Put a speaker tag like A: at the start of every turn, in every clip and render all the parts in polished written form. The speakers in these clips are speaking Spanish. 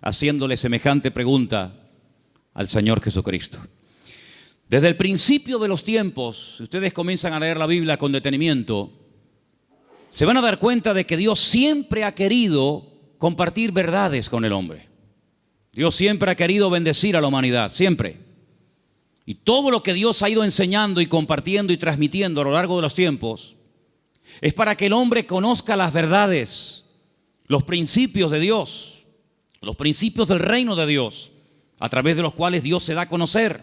A: haciéndole semejante pregunta al Señor Jesucristo. Desde el principio de los tiempos, si ustedes comienzan a leer la Biblia con detenimiento, se van a dar cuenta de que Dios siempre ha querido compartir verdades con el hombre. Dios siempre ha querido bendecir a la humanidad, siempre. Y todo lo que Dios ha ido enseñando y compartiendo y transmitiendo a lo largo de los tiempos es para que el hombre conozca las verdades, los principios de Dios, los principios del reino de Dios, a través de los cuales Dios se da a conocer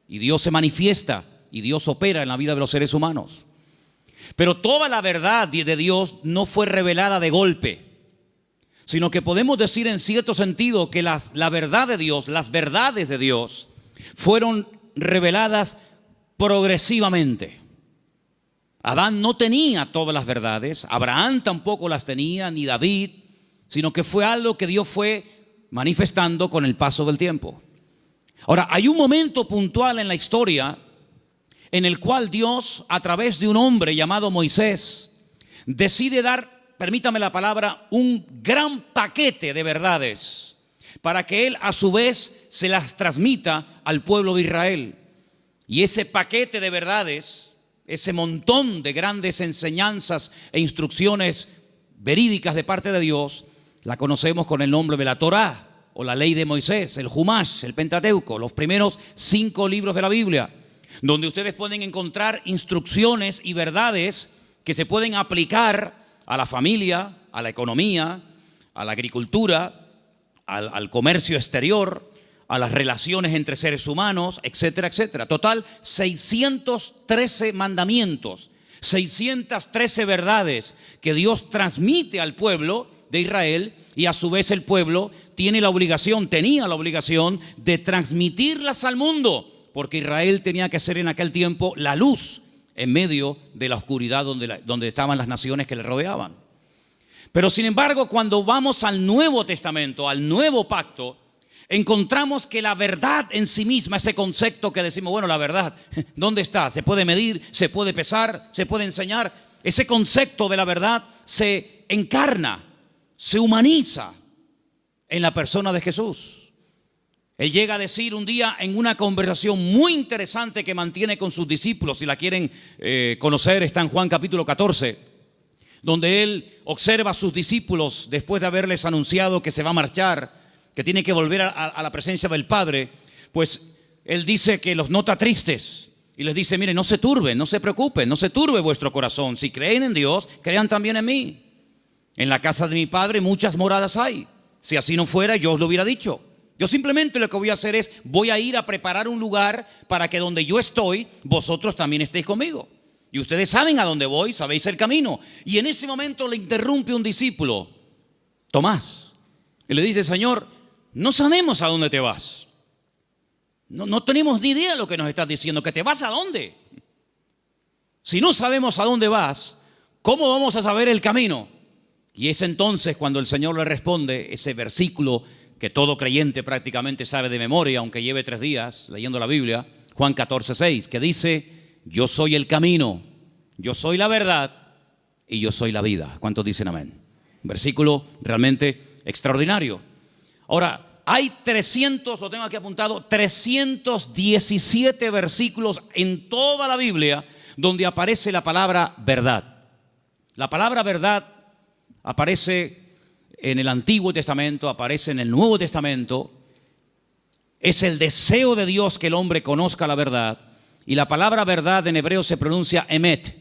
A: y Dios se manifiesta y Dios opera en la vida de los seres humanos. Pero toda la verdad de Dios no fue revelada de golpe, sino que podemos decir en cierto sentido que la verdad de Dios, las verdades de Dios, fueron reveladas progresivamente. Adán no tenía todas las verdades, Abraham tampoco las tenía, ni David, sino que fue algo que Dios fue manifestando con el paso del tiempo. Ahora, hay un momento puntual en la historia en el cual Dios, a través de un hombre llamado Moisés, decide dar, permítame la palabra, un gran paquete de verdades para que él a su vez se las transmita al pueblo de Israel. Y ese paquete de verdades, ese montón de grandes enseñanzas e instrucciones verídicas de parte de Dios, la conocemos con el nombre de la Torá, o la ley de Moisés, el Jumash, el Pentateuco, los primeros 5 libros de la Biblia, donde ustedes pueden encontrar instrucciones y verdades que se pueden aplicar a la familia, a la economía, a la agricultura, al comercio exterior, a las relaciones entre seres humanos, etcétera, etcétera. Total, 613 mandamientos, 613 verdades que Dios transmite al pueblo de Israel, y a su vez el pueblo tenía la obligación de transmitirlas al mundo, porque Israel tenía que ser en aquel tiempo la luz en medio de la oscuridad donde estaban las naciones que le rodeaban. Pero sin embargo, cuando vamos al Nuevo Testamento, al Nuevo Pacto, encontramos que la verdad en sí misma, ese concepto que decimos, bueno, la verdad, ¿dónde está? ¿Se puede medir? ¿Se puede pesar? ¿Se puede enseñar? Ese concepto de la verdad se encarna, se humaniza en la persona de Jesús. Él llega a decir un día en una conversación muy interesante que mantiene con sus discípulos, si la quieren conocer, está en Juan capítulo 14, donde él observa a sus discípulos después de haberles anunciado que se va a marchar, que tiene que volver a la presencia del Padre. Pues él dice que los nota tristes y les dice, miren, no se turben, no se preocupen, no se turbe vuestro corazón. Si creen en Dios, crean también en mí. En la casa de mi Padre muchas moradas hay. Si así no fuera, yo os lo hubiera dicho. Yo simplemente lo que voy a hacer es, voy a ir a preparar un lugar para que donde yo estoy, vosotros también estéis conmigo. Y ustedes saben a dónde voy, sabéis el camino. Y en ese momento le interrumpe un discípulo, Tomás, y le dice, Señor, no sabemos a dónde te vas. No tenemos ni idea de lo que nos estás diciendo. ¿Que te vas a dónde? Si no sabemos a dónde vas, ¿cómo vamos a saber el camino? Y es entonces cuando el Señor le responde ese versículo que todo creyente prácticamente sabe de memoria, aunque lleve 3 días leyendo la Biblia, Juan 14:6, que dice, yo soy el camino, yo soy la verdad y yo soy la vida. ¿Cuántos dicen amén? Un versículo realmente extraordinario. Ahora, hay 300, lo tengo aquí apuntado, 317 versículos en toda la Biblia donde aparece la palabra verdad. La palabra verdad aparece en el Antiguo Testamento, aparece en el Nuevo Testamento. Es el deseo de Dios que el hombre conozca la verdad. Y la palabra verdad en hebreo se pronuncia emet.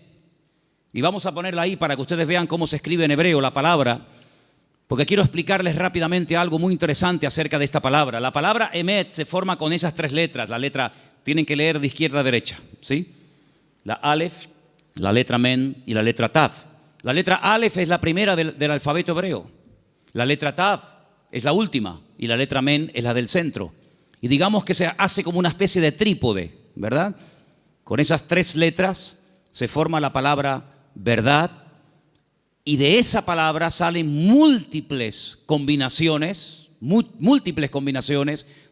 A: Y vamos a ponerla ahí para que ustedes vean cómo se escribe en hebreo la palabra, porque quiero explicarles rápidamente algo muy interesante acerca de esta palabra. La palabra emet se forma con esas 3 letras. La letra, tienen que leer de izquierda a derecha, ¿sí? La alef, la letra men y la letra tav. La letra alef es la primera del alfabeto hebreo. La letra tav es la última y la letra men es la del centro. Y digamos que se hace como una especie de trípode, ¿verdad? Con esas 3 letras se forma la palabra verdad, y de esa palabra salen múltiples combinaciones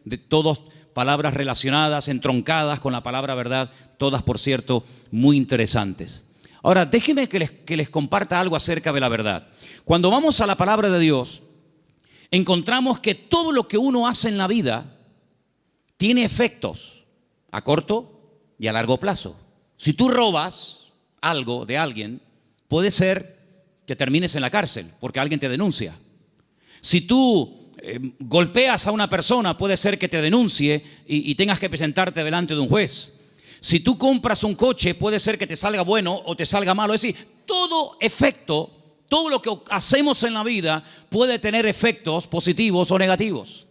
A: de todas palabras relacionadas, entroncadas con la palabra verdad, todas, por cierto, muy interesantes. Ahora, déjenme que les comparta algo acerca de la verdad. Cuando vamos a la palabra de Dios, encontramos que todo lo que uno hace en la vida tiene efectos a corto y a largo plazo. Si tú robas algo de alguien, puede ser que termines en la cárcel porque alguien te denuncia. Si tú golpeas a una persona, puede ser que te denuncie y tengas que presentarte delante de un juez. Si tú compras un coche, puede ser que te salga bueno o te salga malo. Es decir, todo efecto, todo lo que hacemos en la vida puede tener efectos positivos o negativos.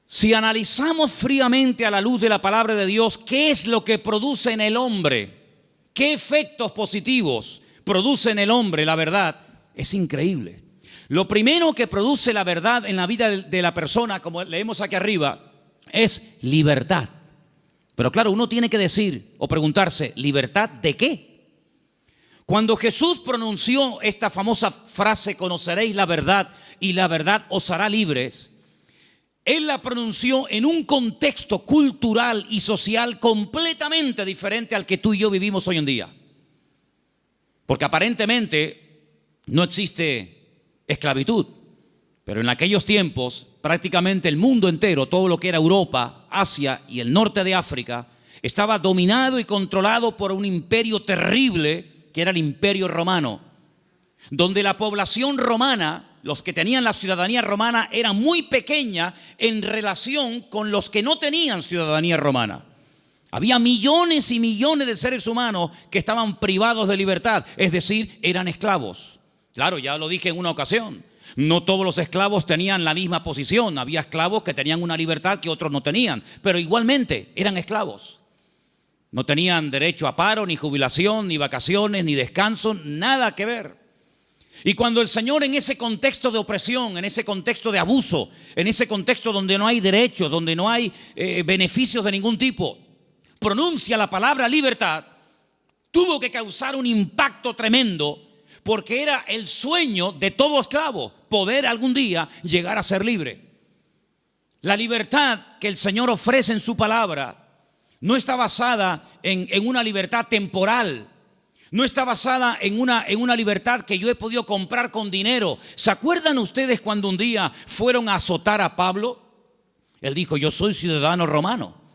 A: Si analizamos fríamente a la luz de la palabra de Dios, ¿qué es lo que produce en el hombre? ¿Qué efectos positivos produce en el hombre la verdad? Es increíble. Lo primero que produce la verdad en la vida de la persona, como leemos aquí arriba, es libertad. Pero claro, uno tiene que decir o preguntarse, ¿libertad de qué? Cuando Jesús pronunció esta famosa frase, conoceréis la verdad y la verdad os hará libres, Él la pronunció en un contexto cultural y social completamente diferente al que tú y yo vivimos hoy en día. Porque aparentemente no existe esclavitud, pero en aquellos tiempos prácticamente el mundo entero, todo lo que era Europa, Asia y el norte de África, estaba dominado y controlado por un imperio terrible que era el Imperio Romano, donde la población romana, los que tenían la ciudadanía romana, era muy pequeña en relación con los que no tenían ciudadanía romana. Había millones y millones de seres humanos que estaban privados de libertad, es decir, eran esclavos. Claro, ya lo dije en una ocasión, no todos los esclavos tenían la misma posición. Había esclavos que tenían una libertad que otros no tenían, pero igualmente eran esclavos. No tenían derecho a paro, ni jubilación, ni vacaciones, ni descanso, nada que ver. Y cuando el Señor, en ese contexto de opresión, en ese contexto de abuso, en ese contexto donde no hay derechos, donde no hay beneficios de ningún tipo, pronuncia la palabra libertad, tuvo que causar un impacto tremendo, porque era el sueño de todo esclavo, poder algún día llegar a ser libre. La libertad que el Señor ofrece en su palabra no está basada en una libertad temporal. No está basada en una libertad que yo he podido comprar con dinero. ¿Se acuerdan ustedes cuando un día fueron a azotar a Pablo? Él dijo, yo soy ciudadano romano.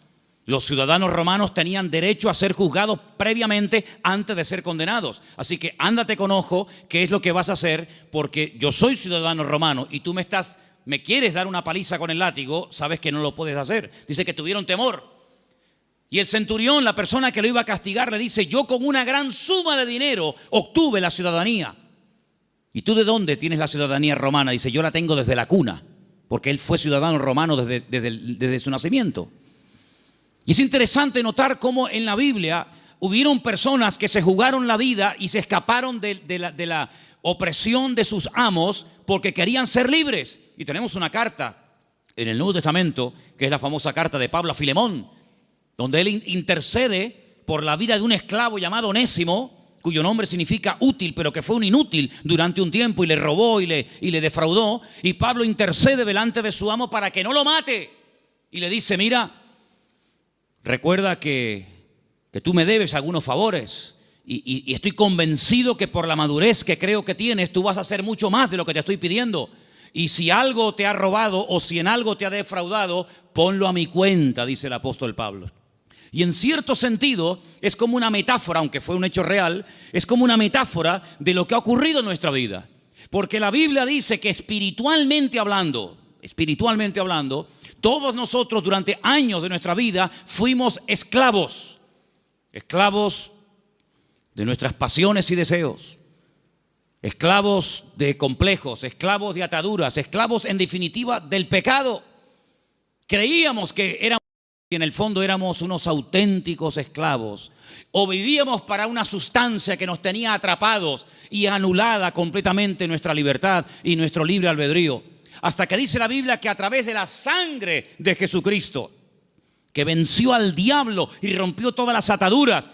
A: Los ciudadanos romanos tenían derecho a ser juzgados previamente antes de ser condenados. Así que ándate con ojo qué es lo que vas a hacer, porque yo soy ciudadano romano y tú me quieres dar una paliza con el látigo, sabes que no lo puedes hacer. Dice que tuvieron temor. Y el centurión, la persona que lo iba a castigar, le dice, yo con una gran suma de dinero obtuve la ciudadanía. ¿Y tú de dónde tienes la ciudadanía romana? Dice, yo la tengo desde la cuna, porque él fue ciudadano romano desde su nacimiento. Y es interesante notar cómo en la Biblia hubieron personas que se jugaron la vida y se escaparon de la opresión de sus amos porque querían ser libres. Y tenemos una carta en el Nuevo Testamento, que es la famosa carta de Pablo a Filemón, donde él intercede por la vida de un esclavo llamado Onésimo, cuyo nombre significa útil, pero que fue un inútil durante un tiempo y le robó y le defraudó. Y Pablo intercede delante de su amo para que no lo mate. Y le dice, mira, recuerda que tú me debes algunos favores y estoy convencido que por la madurez que creo que tienes, tú vas a hacer mucho más de lo que te estoy pidiendo. Y si algo te ha robado o si en algo te ha defraudado, ponlo a mi cuenta, dice el apóstol Pablo. Y en cierto sentido es como una metáfora, aunque fue un hecho real, es como una metáfora de lo que ha ocurrido en nuestra vida. Porque la Biblia dice que espiritualmente hablando, todos nosotros durante años de nuestra vida fuimos esclavos de nuestras pasiones y deseos, esclavos de complejos, esclavos de ataduras, esclavos en definitiva del pecado. Creíamos que éramos, y en el fondo éramos unos auténticos esclavos, o vivíamos para una sustancia que nos tenía atrapados y anulada completamente nuestra libertad y nuestro libre albedrío. Hasta que dice la Biblia que a través de la sangre de Jesucristo, que venció al diablo y rompió todas las ataduras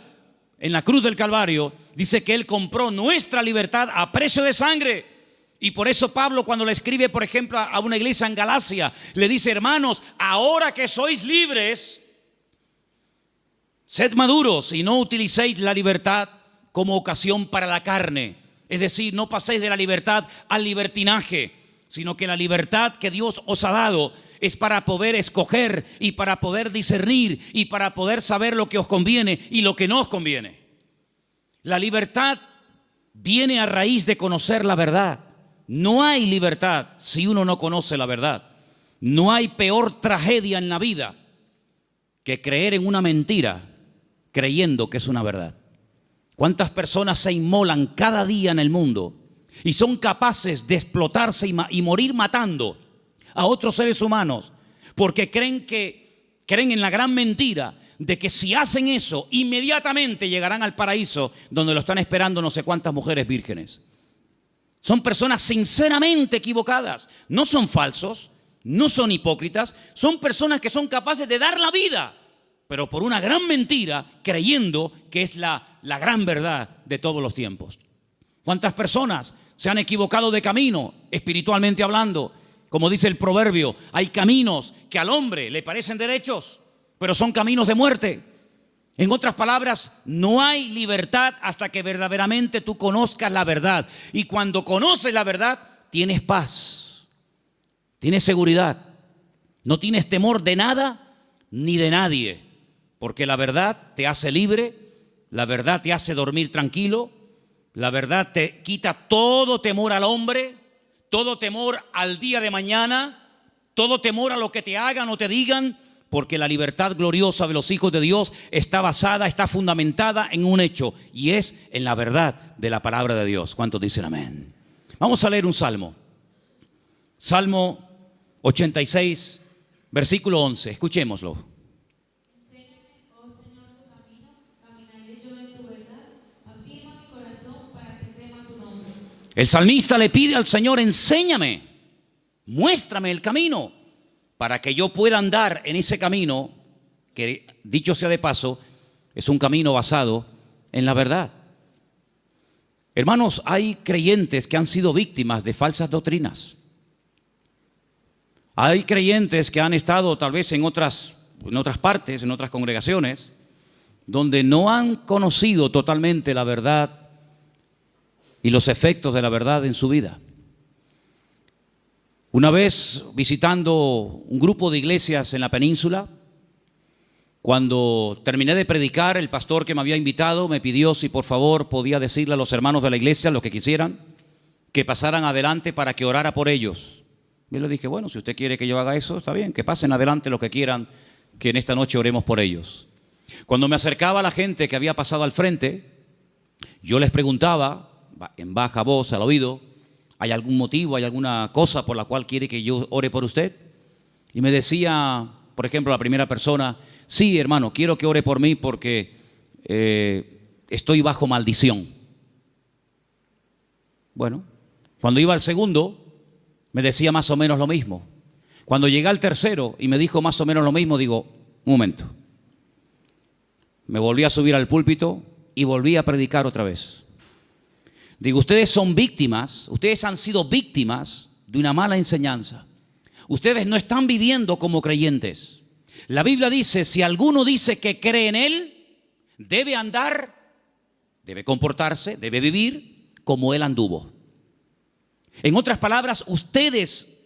A: en la cruz del Calvario, dice que Él compró nuestra libertad a precio de sangre. Y por eso Pablo, cuando le escribe, por ejemplo, a una iglesia en Galacia, le dice, hermanos, ahora que sois libres, sed maduros y no utilicéis la libertad como ocasión para la carne. Es decir, no paséis de la libertad al libertinaje. sino que la libertad que Dios os ha dado es para poder escoger y para poder discernir y para poder saber lo que os conviene y lo que no os conviene. La libertad viene a raíz de conocer la verdad. No hay libertad si uno no conoce la verdad. No hay peor tragedia en la vida que creer en una mentira creyendo que es una verdad. ¿Cuántas personas se inmolan cada día en el mundo y son capaces de explotarse y morir matando a otros seres humanos porque creen en la gran mentira de que si hacen eso inmediatamente llegarán al paraíso donde lo están esperando no sé cuántas mujeres vírgenes? Son personas sinceramente equivocadas. No son falsos, no son hipócritas, son personas que son capaces de dar la vida, pero por una gran mentira, creyendo que es la gran verdad de todos los tiempos. ¿Cuántas personas se han equivocado de camino, espiritualmente hablando? Como dice el proverbio, hay caminos que al hombre le parecen derechos, pero son caminos de muerte. En otras palabras, no hay libertad hasta que verdaderamente tú conozcas la verdad. Y cuando conoces la verdad, tienes paz, tienes seguridad, no tienes temor de nada ni de nadie, porque la verdad te hace libre, la verdad te hace dormir tranquilo, la verdad te quita todo temor al hombre, todo temor al día de mañana, todo temor a lo que te hagan o te digan. Porque la libertad gloriosa de los hijos de Dios está basada, está fundamentada en un hecho, y es en la verdad de la palabra de Dios. ¿Cuántos dicen amén? Vamos a leer un salmo. Salmo 86, versículo 11. Escuchémoslo.
B: Enséñame, oh Señor, tu camino, caminaré yo en tu verdad. Afirma mi corazón para que tema tu nombre.
A: El salmista le pide al Señor: enséñame, muéstrame el camino, para que yo pueda andar en ese camino, que dicho sea de paso, es un camino basado en la verdad. Hermanos, hay creyentes que han sido víctimas de falsas doctrinas. Hay creyentes que han estado tal vez en otras partes, en otras congregaciones, donde no han conocido totalmente la verdad y los efectos de la verdad en su vida. Una vez visitando un grupo de iglesias en la península, cuando terminé de predicar, el pastor que me había invitado me pidió si por favor podía decirle a los hermanos de la iglesia, los que quisieran, que pasaran adelante para que orara por ellos. Yo le dije, bueno, si usted quiere que yo haga eso, está bien, que pasen adelante los que quieran, que en esta noche oremos por ellos. Cuando me acercaba a la gente que había pasado al frente, yo les preguntaba en baja voz al oído: ¿hay algún motivo, hay alguna cosa por la cual quiere que yo ore por usted? Y me decía, por ejemplo, la primera persona: sí, hermano, quiero que ore por mí porque estoy bajo maldición. Bueno, cuando iba al segundo, me decía más o menos lo mismo. Cuando llegué al tercero y me dijo más o menos lo mismo, digo, un momento. Me volví a subir al púlpito y volví a predicar otra vez. Digo, ustedes son víctimas, ustedes han sido víctimas de una mala enseñanza. Ustedes no están viviendo como creyentes. La Biblia dice, si alguno dice que cree en Él, debe andar, debe comportarse, debe vivir como Él anduvo. En otras palabras, ustedes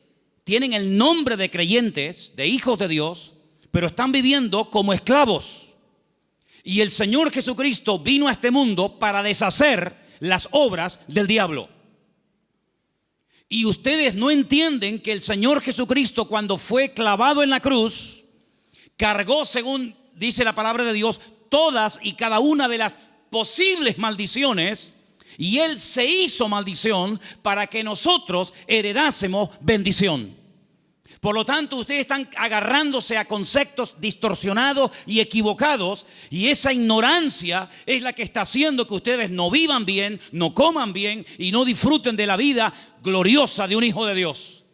A: tienen el nombre de creyentes, de hijos de Dios, pero están viviendo como esclavos. Y el Señor Jesucristo vino a este mundo para deshacer las obras del diablo. Y ustedes no entienden que el Señor Jesucristo, cuando fue clavado en la cruz, cargó, según dice la palabra de Dios, todas y cada una de las posibles maldiciones, y Él se hizo maldición para que nosotros heredásemos bendición. Por lo tanto, ustedes están agarrándose a conceptos distorsionados y equivocados, y esa ignorancia es la que está haciendo que ustedes no vivan bien, no coman bien y no disfruten de la vida gloriosa de un hijo de Dios.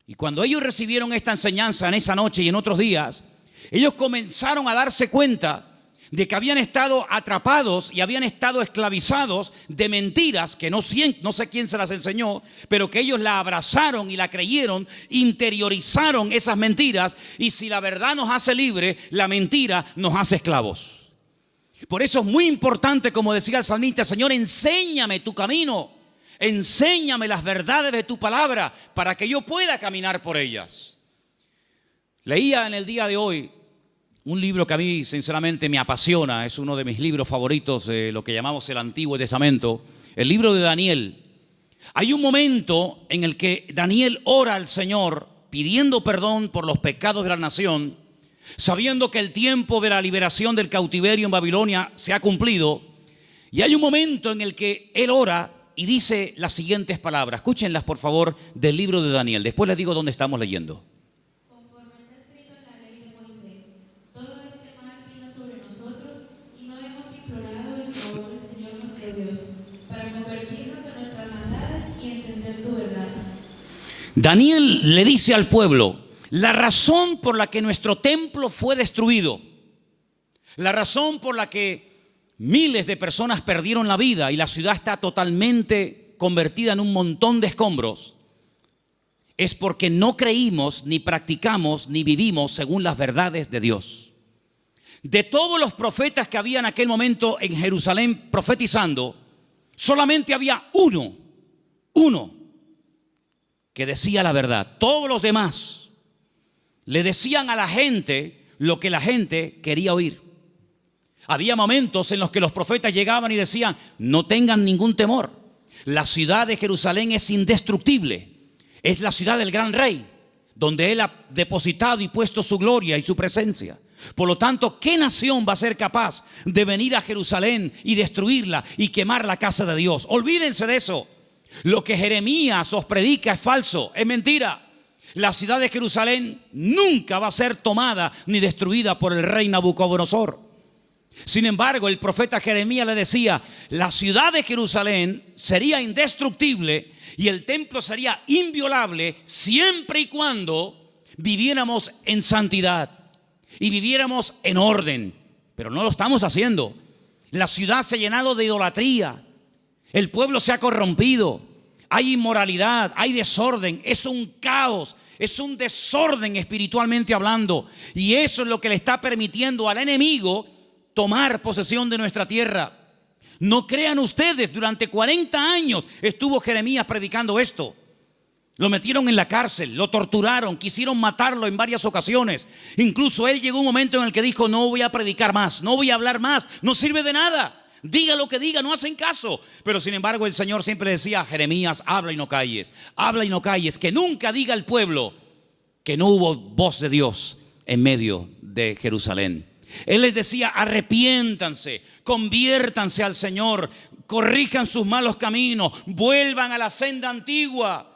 A: Y cuando ellos recibieron esta enseñanza en esa noche y en otros días, ellos comenzaron a darse cuenta de que habían estado atrapados y habían estado esclavizados de mentiras que no sé quién se las enseñó, pero que ellos la abrazaron y la creyeron, interiorizaron esas mentiras, y si la verdad nos hace libre, la mentira nos hace esclavos. Por eso es muy importante, como decía el salmista, Señor, enséñame tu camino, enséñame las verdades de tu palabra para que yo pueda caminar por ellas. Leía en el día de hoy un libro que a mí sinceramente me apasiona, es uno de mis libros favoritos de lo que llamamos el Antiguo Testamento, el libro de Daniel. Hay un momento en el que Daniel ora al Señor pidiendo perdón por los pecados de la nación, sabiendo que el tiempo de la liberación del cautiverio en Babilonia se ha cumplido. Y hay un momento en el que él ora y dice las siguientes palabras. Escúchenlas por favor del libro de Daniel. Después les digo dónde estamos leyendo.
B: Conforme está escrito en la ley de Moisés, todo este mal vino sobre nosotros y no hemos implorado el favor del Señor nuestro Dios para convertirnos de nuestras maldades y entender tu verdad.
A: Daniel le dice al pueblo la razón por la que nuestro templo fue destruido, la razón por la que miles de personas perdieron la vida y la ciudad está totalmente convertida en un montón de escombros, es porque no creímos, ni practicamos, ni vivimos según las verdades de Dios. De todos los profetas que había en aquel momento en Jerusalén profetizando, solamente había uno que decía la verdad. Todos los demás le decían a la gente lo que la gente quería oír. Había momentos en los que los profetas llegaban y decían: no tengan ningún temor, la ciudad de Jerusalén es indestructible, es la ciudad del gran rey, donde él ha depositado y puesto su gloria y su presencia. Por lo tanto, ¿qué nación va a ser capaz de venir a Jerusalén y destruirla y quemar la casa de Dios? Olvídense de eso. Lo que Jeremías os predica es falso, es mentira. La ciudad de Jerusalén nunca va a ser tomada ni destruida por el rey Nabucodonosor. Sin embargo, el profeta Jeremías le decía: la ciudad de Jerusalén sería indestructible y el templo sería inviolable siempre y cuando viviéramos en santidad y viviéramos en orden. Pero no lo estamos haciendo. La ciudad se ha llenado de idolatría. El pueblo se ha corrompido, hay inmoralidad, hay desorden, es un caos, es un desorden espiritualmente hablando. Y eso es lo que le está permitiendo al enemigo tomar posesión de nuestra tierra. No crean ustedes, durante 40 años estuvo Jeremías predicando esto. Lo metieron en la cárcel, lo torturaron, quisieron matarlo en varias ocasiones. Incluso él llegó un momento en el que dijo: no voy a predicar más, no voy a hablar más, no sirve de nada. Diga lo que diga, no hacen caso. Pero sin embargo el Señor siempre decía: Jeremías, habla y no calles, habla y no calles. Que nunca diga el pueblo que no hubo voz de Dios en medio de Jerusalén. Él les decía: arrepiéntanse, conviértanse al Señor, corrijan sus malos caminos, vuelvan a la senda antigua.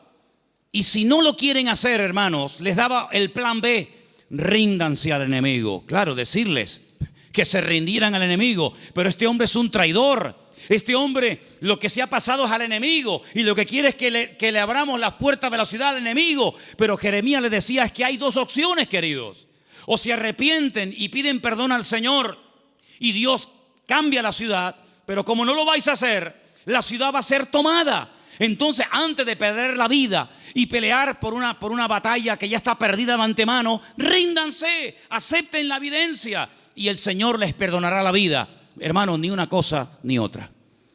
A: Y si no lo quieren hacer, hermanos, les daba el plan B: ríndanse al enemigo. Claro, decirles que se rindieran al enemigo, pero este hombre es un traidor. Este hombre lo que se ha pasado es al enemigo y lo que quiere es que le abramos las puertas de la ciudad al enemigo. Pero Jeremías le decía: es que hay dos opciones, queridos. O se arrepienten y piden perdón al Señor y Dios cambia la ciudad, pero como no lo vais a hacer, la ciudad va a ser tomada. Entonces, antes de perder la vida y pelear por una batalla que ya está perdida de antemano, ríndanse, acepten la evidencia y el Señor les perdonará la vida. Hermanos, ni una cosa ni otra.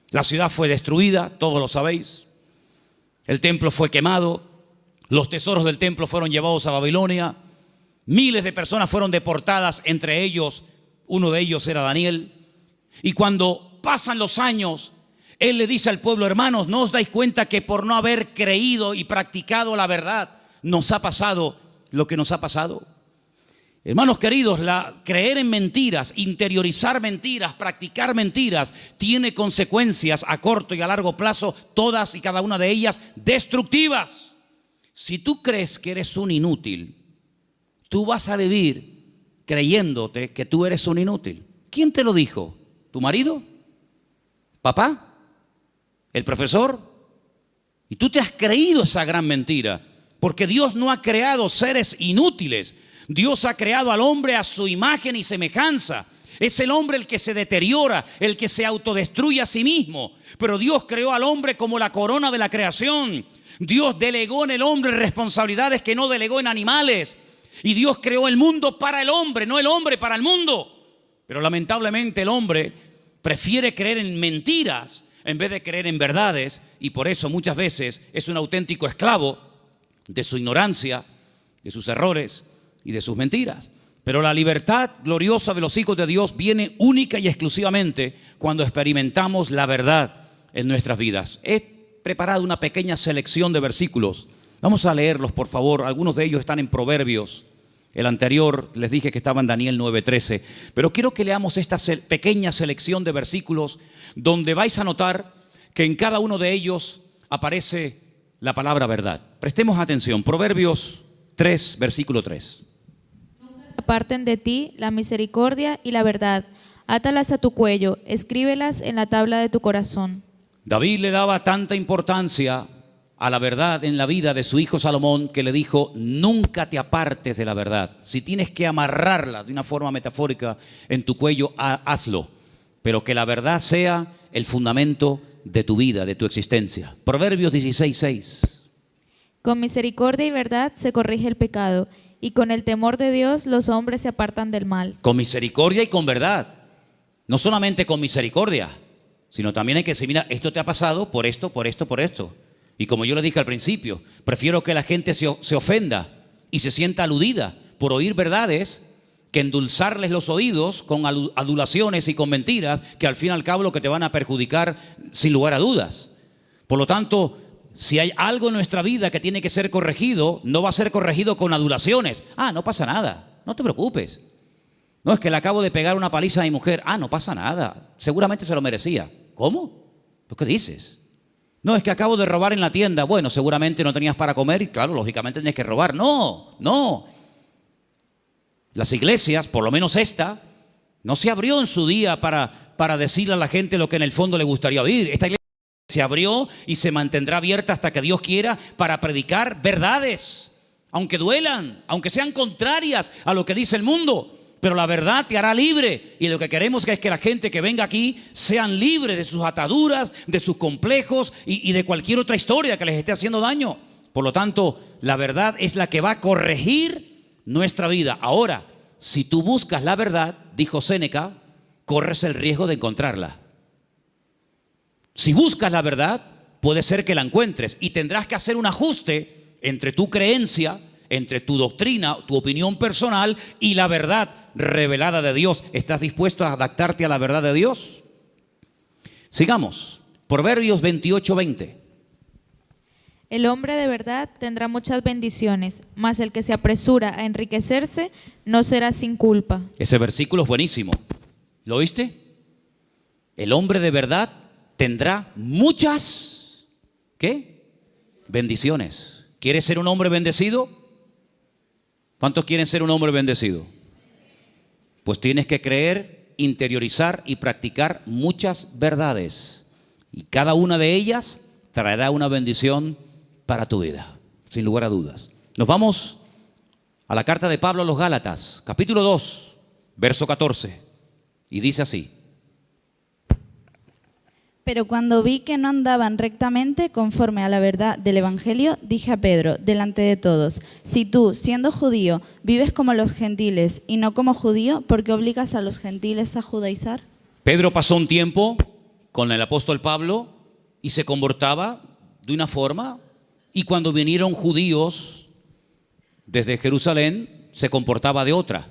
A: La ciudad fue destruida, todos lo sabéis. El templo fue quemado, los tesoros del templo fueron llevados a Babilonia. Miles de personas fueron deportadas, entre ellos, uno de ellos era Daniel. Y cuando pasan los años, él le dice al pueblo: hermanos, ¿no os dais cuenta que por no haber creído y practicado la verdad nos ha pasado lo que nos ha pasado? Hermanos queridos, creer en mentiras, interiorizar mentiras, practicar mentiras, tiene consecuencias a corto y a largo plazo, todas y cada una de ellas destructivas. Si tú crees que eres un inútil, tú vas a vivir creyéndote que tú eres un inútil. ¿Quién te lo dijo? ¿Tu marido? ¿Papá? ¿El profesor? Y tú te has creído esa gran mentira, porque Dios no ha creado seres inútiles. Dios ha creado al hombre a su imagen y semejanza. Es el hombre el que se deteriora, el que se autodestruye a sí mismo. Pero Dios creó al hombre como la corona de la creación. Dios delegó en el hombre responsabilidades que no delegó en animales. Y Dios creó el mundo para el hombre, no el hombre para el mundo. Pero lamentablemente el hombre prefiere creer en mentiras, en vez de creer en verdades, y por eso muchas veces es un auténtico esclavo de su ignorancia, de sus errores y de sus mentiras. Pero la libertad gloriosa de los hijos de Dios viene única y exclusivamente cuando experimentamos la verdad en nuestras vidas. He preparado una pequeña selección de versículos. Vamos a leerlos, por favor. Algunos de ellos están en Proverbios. El anterior les dije que estaba en Daniel 9:13. Pero quiero que leamos esta pequeña selección de versículos donde vais a notar que en cada uno de ellos aparece la palabra verdad. Prestemos atención. Proverbios 3, versículo 3.
B: Aparten de ti la misericordia y la verdad. Átalas a tu cuello, escríbelas en la tabla de tu corazón.
A: David le daba tanta importancia a la verdad en la vida de su hijo Salomón que le dijo: nunca te apartes de la verdad. Si tienes que amarrarla de una forma metafórica en tu cuello, hazlo. Pero que la verdad sea el fundamento de tu vida, de tu existencia. Proverbios 16:6.
B: Con misericordia y verdad se corrige el pecado, y con el temor de Dios los hombres se apartan del mal.
A: Con misericordia y con verdad. No solamente con misericordia, sino también hay que decir: mira, esto te ha pasado por esto, por esto, por esto. Y como yo le dije al principio, prefiero que la gente se ofenda y se sienta aludida por oír verdades que endulzarles los oídos con adulaciones y con mentiras que al fin y al cabo lo que te van a perjudicar sin lugar a dudas. Por lo tanto, si hay algo en nuestra vida que tiene que ser corregido, no va a ser corregido con adulaciones. No pasa nada, no te preocupes. No, es que le acabo de pegar una paliza a mi mujer. No pasa nada, seguramente se lo merecía. ¿Cómo? ¿Pero qué dices? No, es que acabo de robar en la tienda. Bueno, seguramente no tenías para comer y claro, lógicamente tenías que robar. No. Las iglesias, por lo menos esta, no se abrió en su día para decirle a la gente lo que en el fondo le gustaría oír. Esta iglesia se abrió y se mantendrá abierta hasta que Dios quiera para predicar verdades, aunque duelan, aunque sean contrarias a lo que dice el mundo. Pero la verdad te hará libre, y lo que queremos es que la gente que venga aquí sean libres de sus ataduras, de sus complejos y de cualquier otra historia que les esté haciendo daño. Por lo tanto, la verdad es la que va a corregir nuestra vida. Ahora, si tú buscas la verdad, dijo Séneca, corres el riesgo de encontrarla. Si buscas la verdad, puede ser que la encuentres y tendrás que hacer un ajuste entre tu creencia, entre tu doctrina, tu opinión personal y la verdad revelada de Dios. ¿Estás dispuesto a adaptarte a la verdad de Dios? Sigamos. Proverbios 28:20.
B: El hombre de verdad tendrá muchas bendiciones, mas el que se apresura a enriquecerse no será sin culpa.
A: Ese versículo es buenísimo. ¿Lo oíste? El hombre de verdad tendrá muchas, ¿qué? Bendiciones. ¿Quieres ser un hombre bendecido? ¿Cuántos quieren ser un hombre bendecido? Pues tienes que creer, interiorizar y practicar muchas verdades. Y cada una de ellas traerá una bendición para tu vida, sin lugar a dudas. Nos vamos a la carta de Pablo a los Gálatas, capítulo 2, verso 14. Y dice así:
C: Pero cuando vi que no andaban rectamente conforme a la verdad del Evangelio, dije a Pedro, delante de todos: si tú, siendo judío, vives como los gentiles y no como judío, ¿por qué obligas a los gentiles a judaizar?
A: Pedro pasó un tiempo con el apóstol Pablo y se comportaba de una forma, y cuando vinieron judíos desde Jerusalén se comportaba de otra.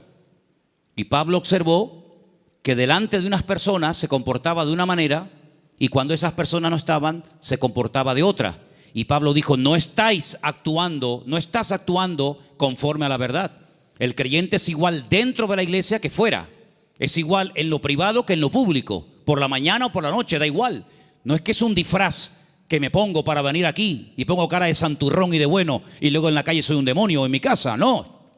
A: Y Pablo observó que delante de unas personas se comportaba de una manera, y cuando esas personas no estaban, se comportaba de otra. Y Pablo dijo: no estás actuando conforme a la verdad. El creyente es igual dentro de la iglesia que fuera. Es igual en lo privado que en lo público. Por la mañana o por la noche, da igual. No es que es un disfraz que me pongo para venir aquí y pongo cara de santurrón y de bueno y luego en la calle soy un demonio, o en mi casa. No.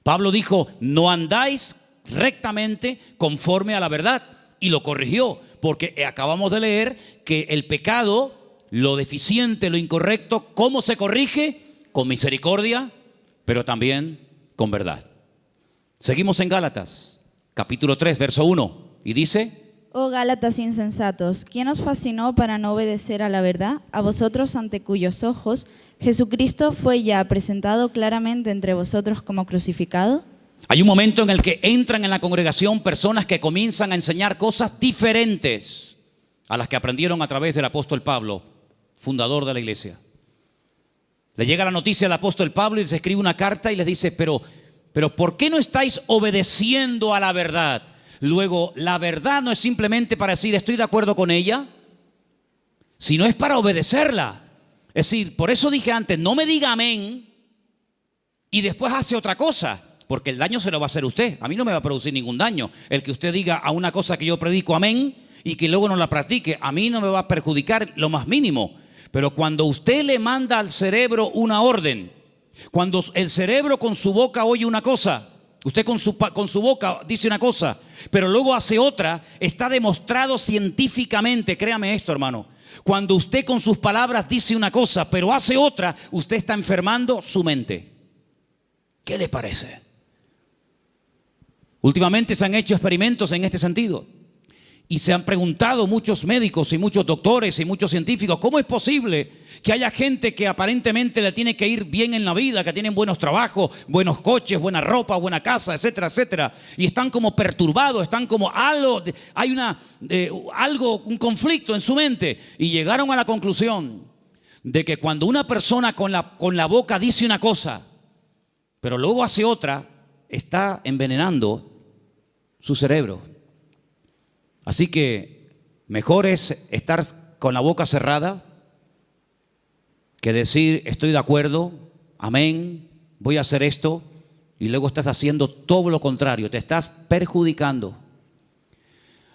A: Pablo dijo: no andáis rectamente conforme a la verdad. Y lo corrigió, porque acabamos de leer que el pecado, lo deficiente, lo incorrecto, ¿cómo se corrige? Con misericordia, pero también con verdad. Seguimos en Gálatas, capítulo 3, verso 1, y dice:
C: Oh Gálatas insensatos, ¿quién os fascinó para no obedecer a la verdad? A vosotros ante cuyos ojos Jesucristo fue ya presentado claramente entre vosotros como crucificado.
A: Hay un momento en el que entran en la congregación personas que comienzan a enseñar cosas diferentes a las que aprendieron a través del apóstol Pablo, fundador de la iglesia. Le llega la noticia al apóstol Pablo y les escribe una carta y les dice, pero ¿por qué no estáis obedeciendo a la verdad? Luego, la verdad no es simplemente para decir estoy de acuerdo con ella, sino es para obedecerla. Es decir, por eso dije antes, no me diga amén y después hace otra cosa, porque el daño se lo va a hacer usted. A mí no me va a producir ningún daño el que usted diga a una cosa que yo predico amén y que luego no la practique. A mí no me va a perjudicar lo más mínimo. Pero cuando usted le manda al cerebro una orden, cuando el cerebro con su boca oye una cosa, usted con su boca dice una cosa, pero luego hace otra, está demostrado científicamente, créame esto, hermano. Cuando usted con sus palabras dice una cosa, pero hace otra, usted está enfermando su mente. ¿Qué le parece? Últimamente se han hecho experimentos en este sentido. Y se han preguntado muchos médicos y muchos doctores y muchos científicos, ¿cómo es posible que haya gente que aparentemente le tiene que ir bien en la vida, que tienen buenos trabajos, buenos coches, buena ropa, buena casa, etcétera, etcétera, y están como perturbados, están como algo, hay un conflicto en su mente? Y llegaron a la conclusión de que cuando una persona con la boca dice una cosa, pero luego hace otra, está envenenando su cerebro. Así que mejor es estar con la boca cerrada que decir estoy de acuerdo, amén, voy a hacer esto, y luego estás haciendo todo lo contrario, te estás perjudicando.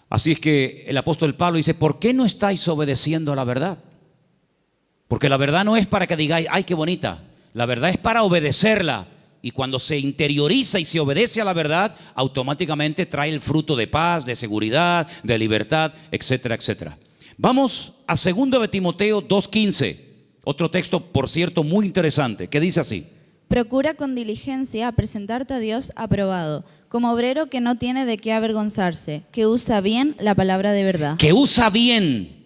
A: Así es que el apóstol Pablo dice, ¿por qué no estáis obedeciendo a la verdad? Porque la verdad no es para que digáis, ay, qué bonita. La verdad es para obedecerla. Y cuando se interioriza y se obedece a la verdad, automáticamente trae el fruto de paz, de seguridad, de libertad, etcétera, etcétera. Vamos a 2 de Timoteo 2:15. Otro texto, por cierto, muy interesante, que dice así.
C: Procura con diligencia presentarte a Dios aprobado, como obrero que no tiene de qué avergonzarse, que usa bien la palabra de verdad.
A: Que usa bien.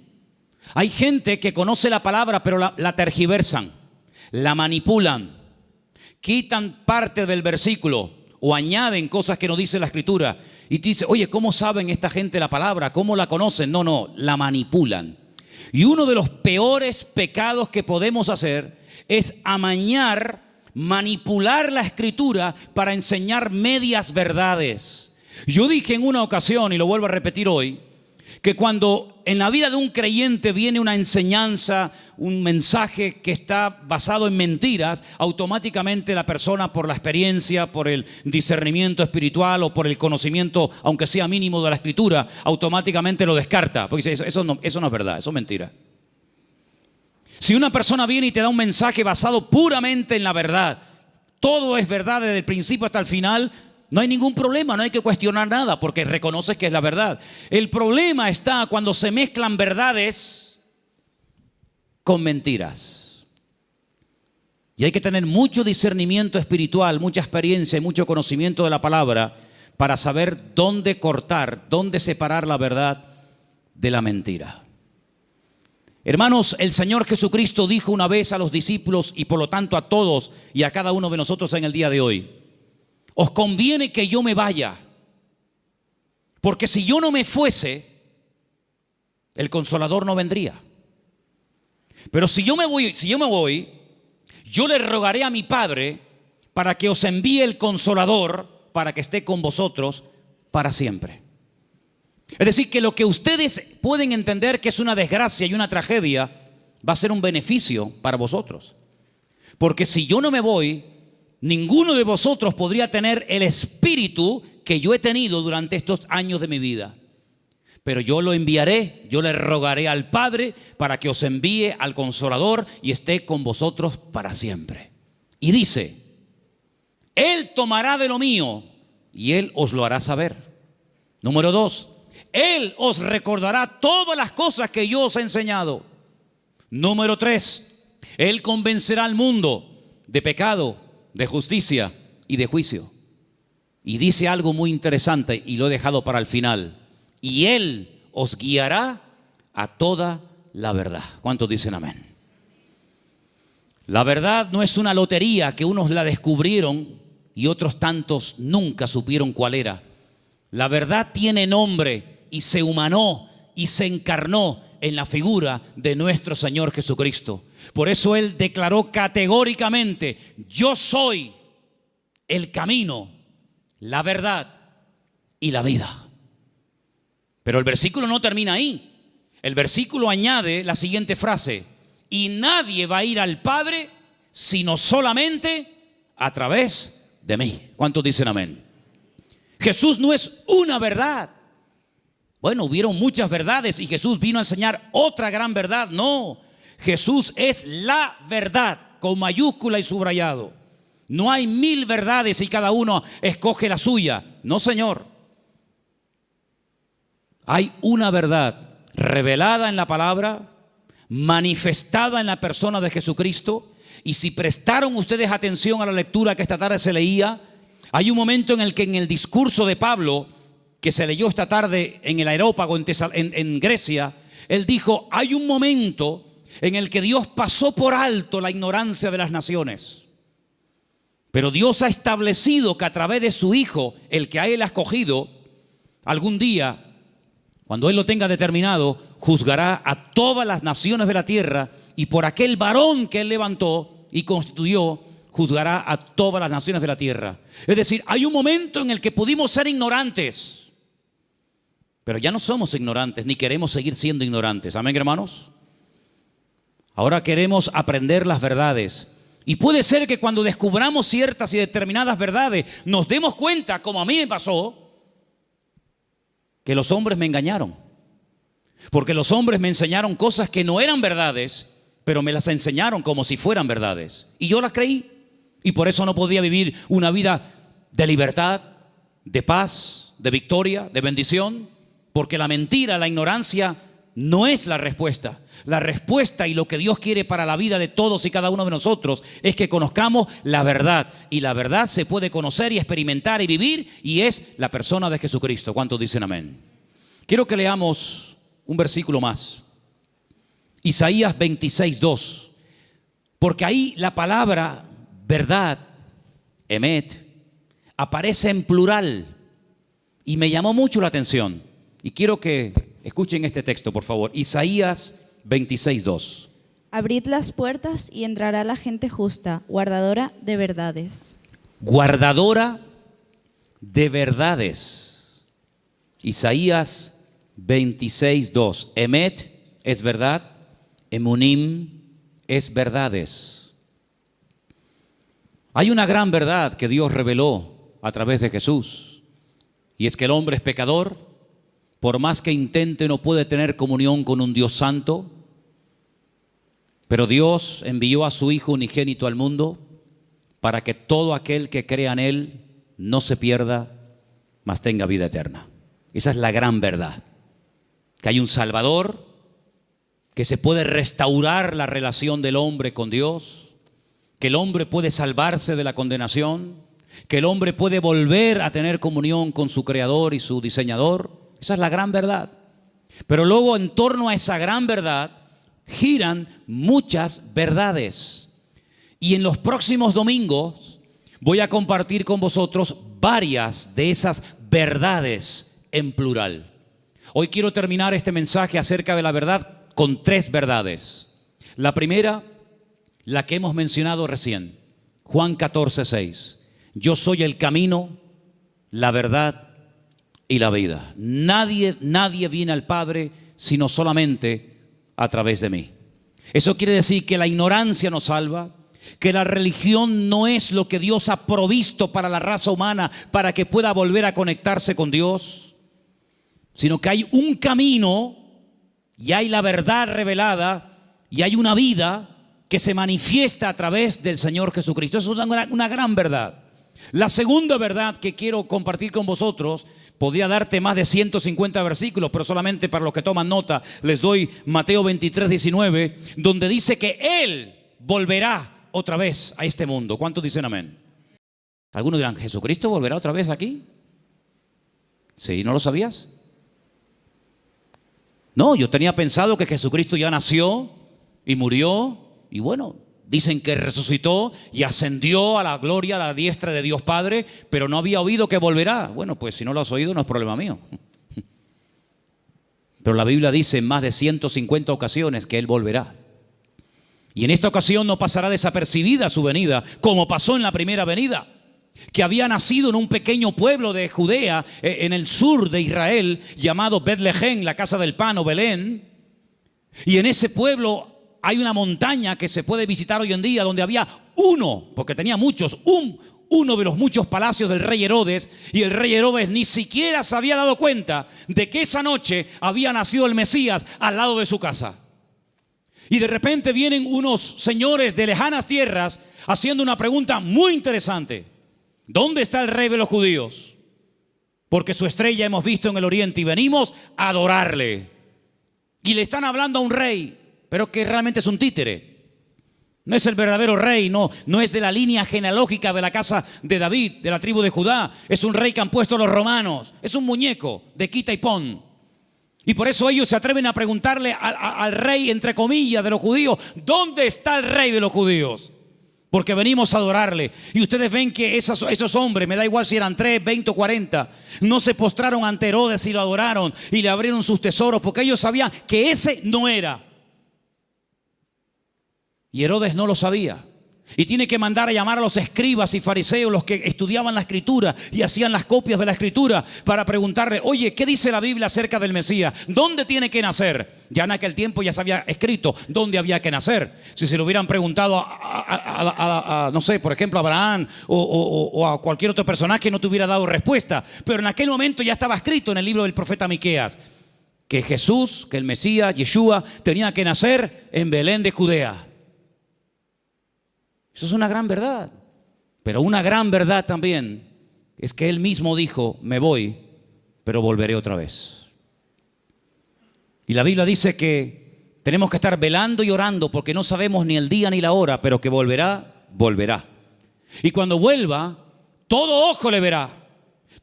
A: Hay gente que conoce la palabra, pero la tergiversan, la manipulan. Quitan parte del versículo o añaden cosas que no dice la Escritura. Y te dice, oye, ¿cómo saben esta gente la palabra? ¿Cómo la conocen? No, la manipulan. Y uno de los peores pecados que podemos hacer es amañar, manipular la Escritura para enseñar medias verdades. Yo dije en una ocasión, y lo vuelvo a repetir hoy, que cuando en la vida de un creyente viene una enseñanza, un mensaje que está basado en mentiras, automáticamente la persona, por la experiencia, por el discernimiento espiritual o por el conocimiento, aunque sea mínimo, de la Escritura, automáticamente lo descarta, porque dice, eso no es verdad, eso es mentira. Si una persona viene y te da un mensaje basado puramente en la verdad, todo es verdad desde el principio hasta el final, no hay ningún problema, no hay que cuestionar nada porque reconoces que es la verdad. El problema está cuando se mezclan verdades con mentiras. Y hay que tener mucho discernimiento espiritual, mucha experiencia y mucho conocimiento de la palabra para saber dónde cortar, dónde separar la verdad de la mentira. Hermanos, el Señor Jesucristo dijo una vez a los discípulos y por lo tanto a todos y a cada uno de nosotros en el día de hoy: os conviene que yo me vaya, porque si yo no me fuese, el Consolador no vendría. Pero si yo me voy, yo le rogaré a mi Padre para que os envíe el Consolador para que esté con vosotros para siempre. Es decir, que lo que ustedes pueden entender que es una desgracia y una tragedia, va a ser un beneficio para vosotros. Porque si yo no me voy, ninguno de vosotros podría tener el espíritu que yo he tenido durante estos años de mi vida. Pero yo lo enviaré, yo le rogaré al Padre para que os envíe al Consolador y esté con vosotros para siempre. Y dice, Él tomará de lo mío y Él os lo hará saber. Número 2, Él os recordará todas las cosas que yo os he enseñado. Número 3, Él convencerá al mundo de pecado, de justicia y de juicio. Y dice algo muy interesante y lo he dejado para el final. Y Él os guiará a toda la verdad. ¿Cuántos dicen amén? La verdad no es una lotería que unos la descubrieron y otros tantos nunca supieron cuál era. La verdad tiene nombre y se humanó y se encarnó en la figura de nuestro Señor Jesucristo. Por eso Él declaró categóricamente: yo soy el camino, la verdad y la vida. Pero el versículo no termina ahí. El versículo añade la siguiente frase: y nadie va a ir al Padre sino solamente a través de mí. ¿Cuántos dicen amén? Jesús no es una verdad. Bueno, hubieron muchas verdades y Jesús vino a enseñar otra gran verdad. No, Jesús es la verdad, con mayúscula y subrayado. No hay 1000 verdades y cada uno escoge la suya. No, Señor. Hay una verdad revelada en la palabra, manifestada en la persona de Jesucristo. Y si prestaron ustedes atención a la lectura que esta tarde se leía, hay un momento en el que en el discurso de Pablo, que se leyó esta tarde en el Areópago en Grecia, él dijo: hay un momento en el que Dios pasó por alto la ignorancia de las naciones, pero Dios ha establecido que a través de su Hijo, el que a Él ha escogido, algún día, cuando Él lo tenga determinado, juzgará a todas las naciones de la tierra, y por aquel varón que Él levantó y constituyó, juzgará a todas las naciones de la tierra. Es decir, hay un momento en el que pudimos ser ignorantes, pero ya no somos ignorantes, ni queremos seguir siendo ignorantes. Amén, hermanos. Ahora queremos aprender las verdades. Y puede ser que cuando descubramos ciertas y determinadas verdades, nos demos cuenta, como a mí me pasó, que los hombres me engañaron. Porque los hombres me enseñaron cosas que no eran verdades, pero me las enseñaron como si fueran verdades. Y yo las creí. Y por eso no podía vivir una vida de libertad, de paz, de victoria, de bendición. Porque la mentira, la ignorancia no es la respuesta. La respuesta y lo que Dios quiere para la vida de todos y cada uno de nosotros es que conozcamos la verdad. Y la verdad se puede conocer y experimentar y vivir, y es la persona de Jesucristo. ¿Cuántos dicen amén? Quiero que leamos un versículo más. Isaías 26:2. Porque ahí la palabra verdad, emet, aparece en plural y me llamó mucho la atención. Y quiero que escuchen este texto, por favor. Isaías 26:2.
C: Abrid las puertas y entrará la gente justa, guardadora de verdades.
A: Guardadora de verdades. Isaías 26:2. Emet es verdad, emunim es verdades. Hay una gran verdad que Dios reveló a través de Jesús, y es que el hombre es pecador. Por más que intente, no puede tener comunión con un Dios santo. Pero Dios envió a su Hijo unigénito al mundo para que todo aquel que crea en Él no se pierda, mas tenga vida eterna. Esa es la gran verdad. Que hay un Salvador, que se puede restaurar la relación del hombre con Dios, que el hombre puede salvarse de la condenación, que el hombre puede volver a tener comunión con su Creador y su Diseñador. Esa es la gran verdad. Pero luego, en torno a esa gran verdad giran muchas verdades. Y en los próximos domingos voy a compartir con vosotros varias de esas verdades en plural. Hoy quiero terminar este mensaje acerca de la verdad con 3 verdades. La primera, la que hemos mencionado recién, Juan 14:6. Yo soy el camino, la verdad y la vida. Nadie viene al Padre sino solamente a través de mí. Eso quiere decir que la ignorancia nos salva, que la religión no es lo que Dios ha provisto para la raza humana para que pueda volver a conectarse con Dios, sino que hay un camino y hay la verdad revelada y hay una vida que se manifiesta a través del Señor Jesucristo. Eso es una gran verdad. La segunda verdad que quiero compartir con vosotros, podría darte más de 150 versículos, pero solamente para los que toman nota les doy Mateo 23:19, donde dice que Él volverá otra vez a este mundo. ¿Cuántos dicen amén? Algunos dirán: ¿Jesucristo volverá otra vez aquí? ¿Sí? ¿No lo sabías? No, yo tenía pensado que Jesucristo ya nació y murió, y bueno, dicen que resucitó y ascendió a la gloria, a la diestra de Dios Padre, pero no había oído que volverá. Bueno, pues si no lo has oído no es problema mío. Pero la Biblia dice en más de 150 ocasiones que Él volverá. Y en esta ocasión no pasará desapercibida su venida, como pasó en la primera venida, que había nacido en un pequeño pueblo de Judea, en el sur de Israel, llamado Betlehem, la casa del pan o Belén. Y en ese pueblo hay una montaña que se puede visitar hoy en día, donde había uno, porque tenía muchos, uno de los muchos palacios del rey Herodes, y el rey Herodes ni siquiera se había dado cuenta de que esa noche había nacido el Mesías al lado de su casa. Y de repente vienen unos señores de lejanas tierras haciendo una pregunta muy interesante: ¿dónde está el rey de los judíos? Porque su estrella hemos visto en el oriente y venimos a adorarle. Y le están hablando a un rey, pero que realmente es un títere. No es el verdadero rey, no es de la línea genealógica de la casa de David, de la tribu de Judá. Es un rey que han puesto los romanos. Es un muñeco de quita y pon. Y por eso ellos se atreven a preguntarle al rey, entre comillas, de los judíos: ¿dónde está el rey de los judíos? Porque venimos a adorarle. Y ustedes ven que esos hombres, me da igual si eran 3, 20 o 40, no se postraron ante Herodes y lo adoraron y le abrieron sus tesoros, porque ellos sabían que ese no era. Y Herodes no lo sabía. Y tiene que mandar a llamar a los escribas y fariseos, los que estudiaban la escritura y hacían las copias de la escritura, para preguntarle: oye, ¿qué dice la Biblia acerca del Mesías? ¿Dónde tiene que nacer? Ya en aquel tiempo ya se había escrito dónde había que nacer. Si se lo hubieran preguntado no sé, por ejemplo, a Abraham o a cualquier otro personaje, no te hubiera dado respuesta. Pero en aquel momento ya estaba escrito en el libro del profeta Miqueas que Jesús, que el Mesías, Yeshua, tenía que nacer en Belén de Judea. Eso es una gran verdad. Pero una gran verdad también es que Él mismo dijo: me voy, pero volveré otra vez. Y la Biblia dice que tenemos que estar velando y orando, porque no sabemos ni el día ni la hora, pero que volverá, volverá. Y cuando vuelva, todo ojo le verá,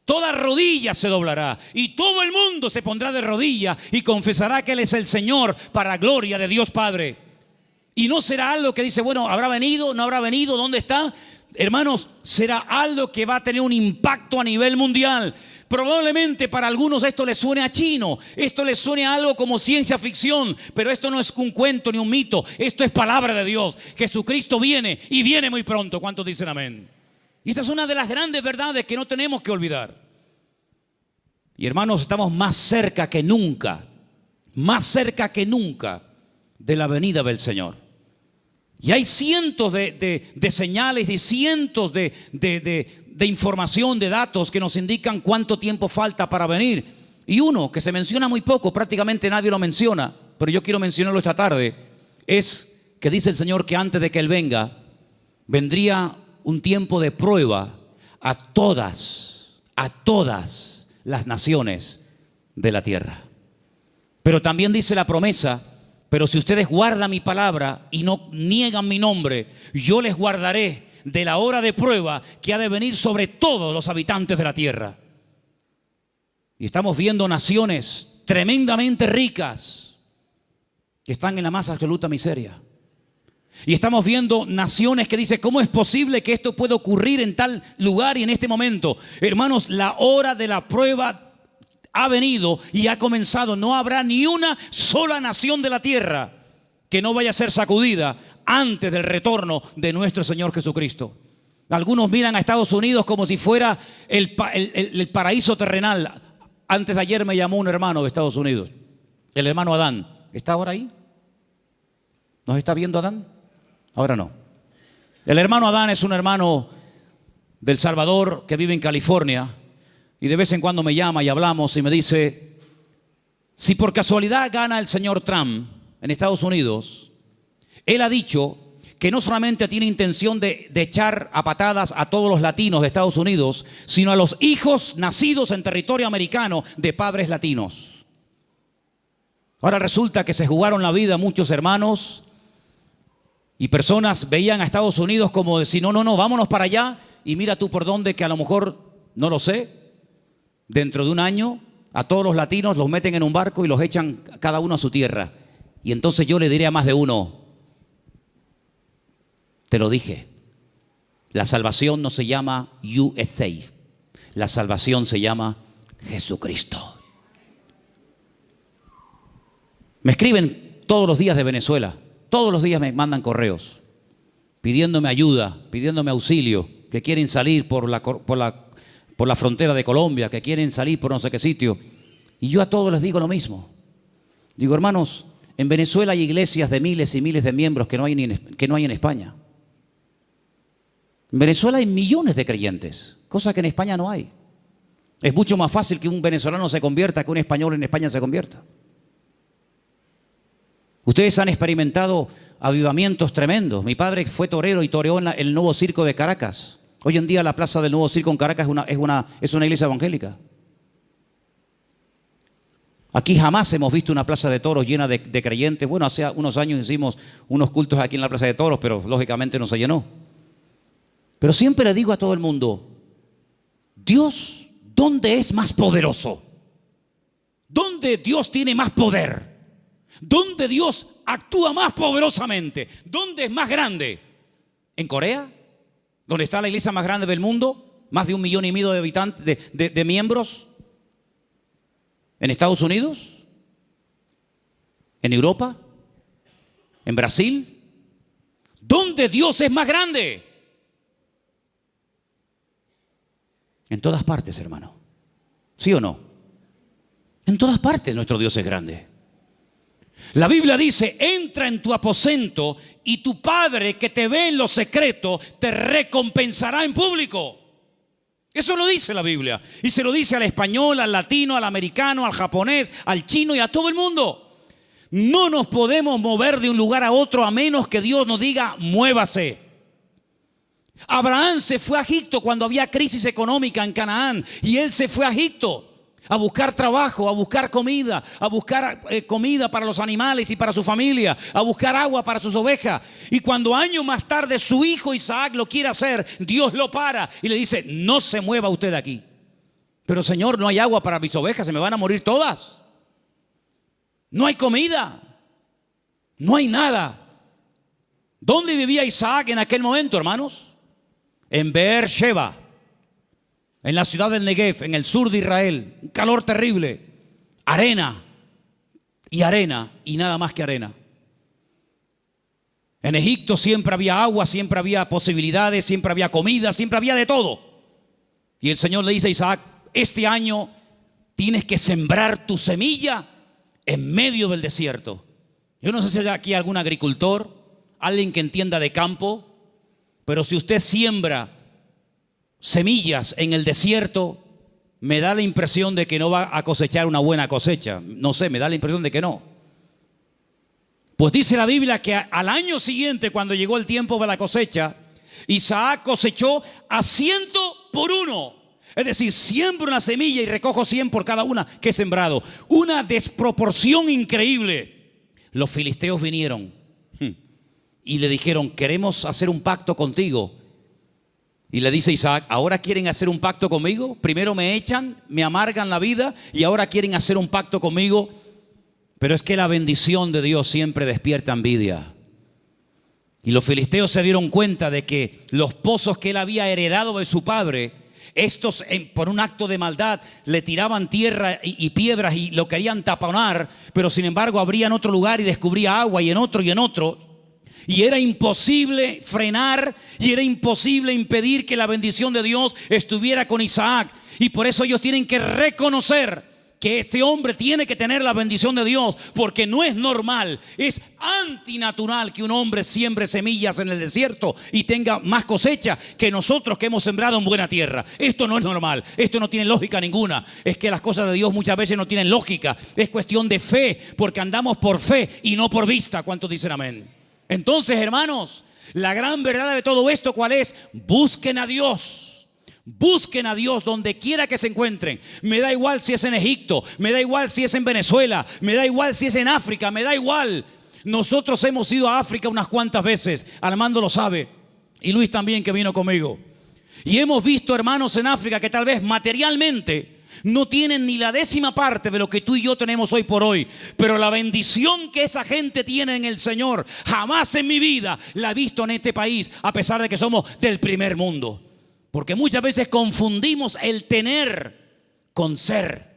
A: toda rodilla se doblará y todo el mundo se pondrá de rodillas y confesará que Él es el Señor, para gloria de Dios Padre. Y no será algo que dice: bueno, ¿habrá venido? ¿No habrá venido? ¿Dónde está? Hermanos, será algo que va a tener un impacto a nivel mundial. Probablemente para algunos esto les suene a chino, esto les suene a algo como ciencia ficción, pero esto no es un cuento ni un mito, esto es palabra de Dios. Jesucristo viene y viene muy pronto. ¿Cuántos dicen amén? Y esa es una de las grandes verdades que no tenemos que olvidar. Y hermanos, estamos más cerca que nunca de la venida del Señor. Y hay cientos de señales y cientos de información, de datos que nos indican cuánto tiempo falta para venir. Y uno que se menciona muy poco, prácticamente nadie lo menciona, pero yo quiero mencionarlo esta tarde, es que dice el Señor que antes de que Él venga, vendría un tiempo de prueba a todas las naciones de la tierra. Pero también dice la promesa: pero si ustedes guardan mi palabra y no niegan mi nombre, yo les guardaré de la hora de prueba que ha de venir sobre todos los habitantes de la tierra. Y estamos viendo naciones tremendamente ricas que están en la más absoluta miseria. Y estamos viendo naciones que dicen: ¿cómo es posible que esto pueda ocurrir en tal lugar y en este momento? Hermanos, la hora de la prueba ha venido y ha comenzado. No habrá ni una sola nación de la tierra que no vaya a ser sacudida antes del retorno de nuestro Señor Jesucristo. Algunos miran a Estados Unidos como si fuera el paraíso terrenal. Antes de ayer me llamó un hermano de Estados Unidos, el hermano Adán. ¿Está ahora ahí? ¿Nos está viendo Adán? Ahora no. El hermano Adán es un hermano del Salvador que vive en California. Y de vez en cuando me llama y hablamos y me dice: si por casualidad gana el señor Trump en Estados Unidos, él ha dicho que no solamente tiene intención de echar a patadas a todos los latinos de Estados Unidos, sino a los hijos nacidos en territorio americano de padres latinos. Ahora resulta que se jugaron la vida muchos hermanos y personas veían a Estados Unidos como decir: no, vámonos para allá y mira tú por dónde, que a lo mejor, no lo sé, dentro de un año a todos los latinos los meten en un barco y los echan cada uno a su tierra. Y entonces yo le diré a más de uno: te lo dije, la salvación no se llama USA, la salvación se llama Jesucristo. Me escriben todos los días de Venezuela. Todos los días me mandan correos pidiéndome ayuda, pidiéndome auxilio, que quieren salir por la frontera de Colombia, que quieren salir por no sé qué sitio. Y yo a todos les digo lo mismo. Digo, hermanos, en Venezuela hay iglesias de miles y miles de miembros que no hay en España. En Venezuela hay millones de creyentes, cosa que en España no hay. Es mucho más fácil que un venezolano se convierta que un español en España se convierta. Ustedes han experimentado avivamientos tremendos. Mi padre fue torero y toreó en el Nuevo Circo de Caracas. Hoy en día la plaza del Nuevo Circo en Caracas es una iglesia evangélica. Aquí jamás hemos visto una plaza de toros llena de creyentes. Bueno, hace unos años hicimos unos cultos aquí en la plaza de toros, pero lógicamente no se llenó. Pero siempre le digo a todo el mundo, Dios, ¿dónde es más poderoso? ¿Dónde Dios tiene más poder? ¿Dónde Dios actúa más poderosamente? ¿Dónde es más grande? ¿En Corea? ¿Donde está la iglesia más grande del mundo? ¿Más de 1,5 millones de habitantes, de miembros? ¿En Estados Unidos? ¿En Europa? ¿En Brasil? ¿Dónde Dios es más grande? En todas partes, hermano. ¿Sí o no? En todas partes nuestro Dios es grande. La Biblia dice, entra en tu aposento y tu Padre que te ve en lo secreto te recompensará en público. Eso lo dice la Biblia. Y se lo dice al español, al latino, al americano, al japonés, al chino y a todo el mundo. No nos podemos mover de un lugar a otro a menos que Dios nos diga, muévase. Abraham se fue a Egipto cuando había crisis económica en Canaán y él se fue a Egipto a buscar trabajo, a buscar comida, a buscar comida para los animales y para su familia, a buscar agua para sus ovejas. Y cuando años más tarde su hijo Isaac lo quiere hacer, Dios lo para y le dice, no se mueva usted de aquí. Pero Señor, no hay agua para mis ovejas, se me van a morir todas. No hay comida, no hay nada. ¿Dónde vivía Isaac en aquel momento, hermanos? En Beersheba. En la ciudad del Negev, en el sur de Israel, un calor terrible, arena y nada más que arena. En Egipto siempre había agua, siempre había posibilidades, siempre había comida, siempre había de todo. Y el Señor le dice a Isaac, este año tienes que sembrar tu semilla en medio del desierto. Yo no sé si hay aquí algún agricultor, alguien que entienda de campo, pero si usted siembra semillas en el desierto, me da la impresión de que no va a cosechar una buena cosecha. No sé, me da la impresión de que no. Pues dice la Biblia que al año siguiente, cuando llegó el tiempo de la cosecha, Isaac cosechó a 100 por 1. Es decir, siembro una semilla y recojo 100 por cada una que he sembrado. Una desproporción increíble. Los filisteos vinieron y le dijeron, queremos hacer un pacto contigo. Y le dice Isaac, ¿ahora quieren hacer un pacto conmigo? Primero me echan, me amargan la vida y ahora quieren hacer un pacto conmigo. Pero es que la bendición de Dios siempre despierta envidia. Y los filisteos se dieron cuenta de que los pozos que él había heredado de su padre, estos por un acto de maldad le tiraban tierra y piedras y lo querían taponar, pero sin embargo abrían otro lugar y descubría agua y en otro y en otro. Y era imposible frenar y era imposible impedir que la bendición de Dios estuviera con Isaac. Y por eso ellos tienen que reconocer que este hombre tiene que tener la bendición de Dios, porque no es normal, es antinatural que un hombre siembre semillas en el desierto y tenga más cosecha que nosotros que hemos sembrado en buena tierra. Esto no es normal, esto no tiene lógica ninguna. Es que las cosas de Dios muchas veces no tienen lógica, es cuestión de fe, porque andamos por fe y no por vista. ¿Cuántos dicen amén? Entonces, hermanos, la gran verdad de todo esto, ¿cuál es? Busquen a Dios. Busquen a Dios donde quiera que se encuentren. Me da igual si es en Egipto, me da igual si es en Venezuela, me da igual si es en África, me da igual. Nosotros hemos ido a África unas cuantas veces, Armando lo sabe, y Luis también, que vino conmigo. Y hemos visto hermanos en África que tal vez materialmente no tienen ni la 10ª parte de lo que tú y yo tenemos hoy por hoy. Pero la bendición que esa gente tiene en el Señor, jamás en mi vida la he visto en este país, a pesar de que somos del primer mundo. Porque muchas veces confundimos el tener con ser.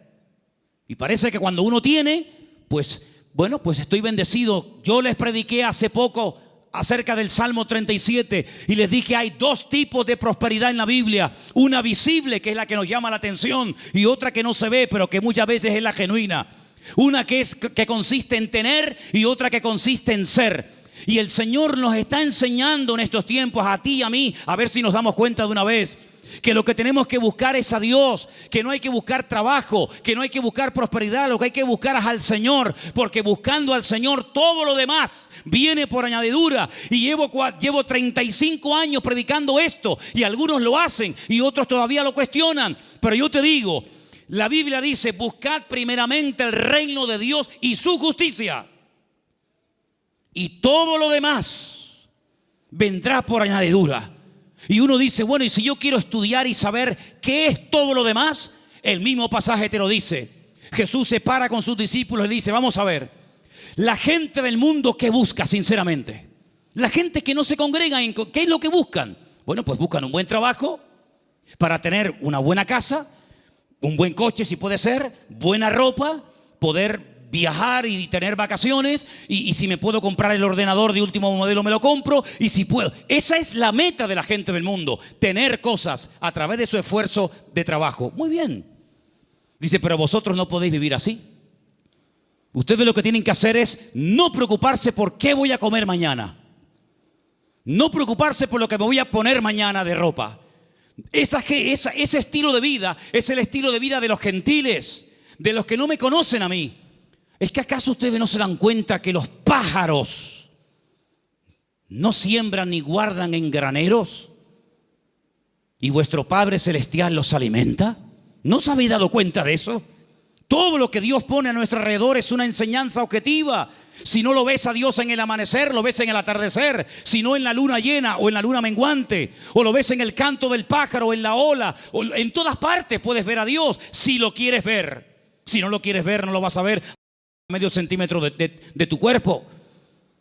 A: Y parece que cuando uno tiene, pues Bueno, pues estoy bendecido. Yo les prediqué hace poco acerca del Salmo 37 y les dije hay dos tipos de prosperidad en la Biblia. Una visible, que es la que nos llama la atención, y otra que no se ve, pero que muchas veces es la genuina. Una que consiste en tener y otra que consiste en ser. Y el Señor nos está enseñando en estos tiempos, a ti y a mí, a ver si nos damos cuenta de una vez, que lo que tenemos que buscar es a Dios, que no hay que buscar trabajo, que no hay que buscar prosperidad, lo que hay que buscar es al Señor, porque buscando al Señor todo lo demás viene por añadidura. Y llevo 35 años predicando esto, y algunos lo hacen y otros todavía lo cuestionan, pero yo te digo, la Biblia dice: buscad primeramente el reino de Dios y su justicia, y todo lo demás vendrá por añadidura. Y uno dice, bueno, y si yo quiero estudiar y saber qué es todo lo demás, el mismo pasaje te lo dice. Jesús se para con sus discípulos y dice, vamos a ver, la gente del mundo, ¿qué busca sinceramente? La gente que no se congrega, ¿qué es lo que buscan? Bueno, pues buscan un buen trabajo para tener una buena casa, un buen coche si puede ser, buena ropa, poder viajar y tener vacaciones, y si me puedo comprar el ordenador de último modelo me lo compro, y si puedo. Esa es la meta de la gente del mundo, tener cosas a través de su esfuerzo de trabajo. Muy bien. Dice, pero vosotros no podéis vivir así. Ustedes lo que tienen que hacer es no preocuparse por qué voy a comer mañana, no preocuparse por lo que me voy a poner mañana de ropa. Ese estilo de vida es el estilo de vida de los gentiles, de los que no me conocen a mí. ¿Es que acaso ustedes no se dan cuenta que los pájaros no siembran ni guardan en graneros y vuestro Padre Celestial los alimenta? ¿No os habéis dado cuenta de eso? Todo lo que Dios pone a nuestro alrededor es una enseñanza objetiva. Si no lo ves a Dios en el amanecer, lo ves en el atardecer. Si no en la luna llena o en la luna menguante, o lo ves en el canto del pájaro, en la ola, o en todas partes puedes ver a Dios si lo quieres ver. Si no lo quieres ver, no lo vas a ver medio centímetro de tu cuerpo.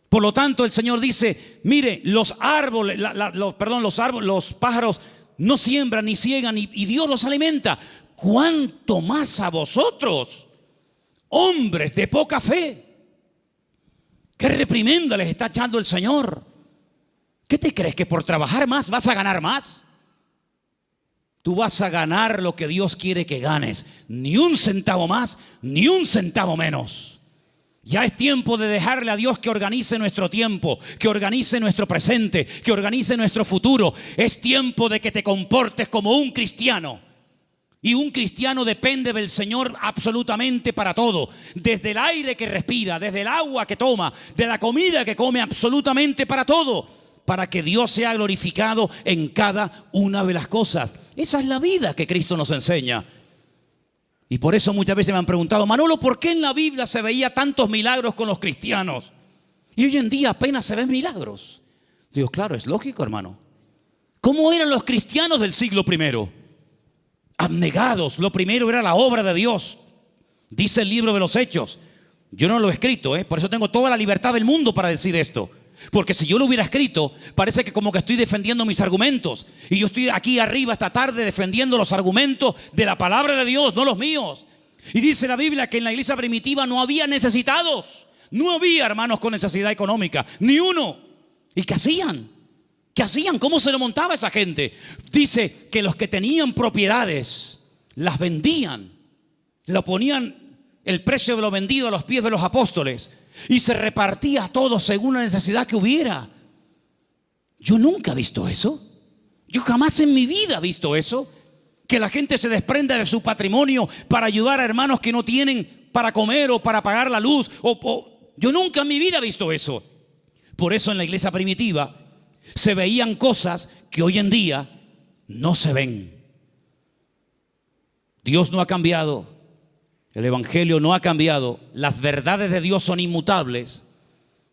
A: Por lo tanto, el Señor dice, mire, los árboles, los pájaros no siembran ni ciegan y Dios los alimenta. ¿Cuánto más a vosotros, hombres de poca fe? ¿Qué reprimenda les está echando el Señor? ¿Qué te crees, que por trabajar más vas a ganar más? Tú vas a ganar lo que Dios quiere que ganes. Ni un centavo más, ni un centavo menos. Ya es tiempo de dejarle a Dios que organice nuestro tiempo, que organice nuestro presente, que organice nuestro futuro. Es tiempo de que te comportes como un cristiano. Y un cristiano depende del Señor absolutamente para todo. Desde el aire que respira, desde el agua que toma, de la comida que come, absolutamente para todo. Para que Dios sea glorificado en cada una de las cosas. Esa es la vida que Cristo nos enseña. Y por eso muchas veces me han preguntado, Manolo, ¿por qué en la Biblia se veía tantos milagros con los cristianos? Y hoy en día apenas se ven milagros. Digo, claro, es lógico, hermano. ¿Cómo eran los cristianos del siglo I? Abnegados. Lo primero era la obra de Dios. Dice el libro de los Hechos. Yo no lo he escrito, por eso tengo toda la libertad del mundo para decir esto. Porque si yo lo hubiera escrito, parece que como que estoy defendiendo mis argumentos. Y yo estoy aquí arriba esta tarde defendiendo los argumentos de la palabra de Dios, no los míos. Y dice la Biblia que en la iglesia primitiva no había necesitados. No había hermanos con necesidad económica, ni uno. ¿Y qué hacían? ¿Qué hacían? ¿Cómo se lo montaba esa gente? Dice que los que tenían propiedades las vendían. Lo ponían el precio de lo vendido a los pies de los apóstoles. Y se repartía a todos según la necesidad que hubiera. Yo nunca he visto eso. Yo jamás en mi vida he visto eso. Que la gente se desprenda de su patrimonio para ayudar a hermanos que no tienen para comer o para pagar la luz. Yo nunca en mi vida he visto eso. Por eso en la iglesia primitiva se veían cosas que hoy en día no se ven. Dios no ha cambiado. El Evangelio no ha cambiado, las verdades de Dios son inmutables,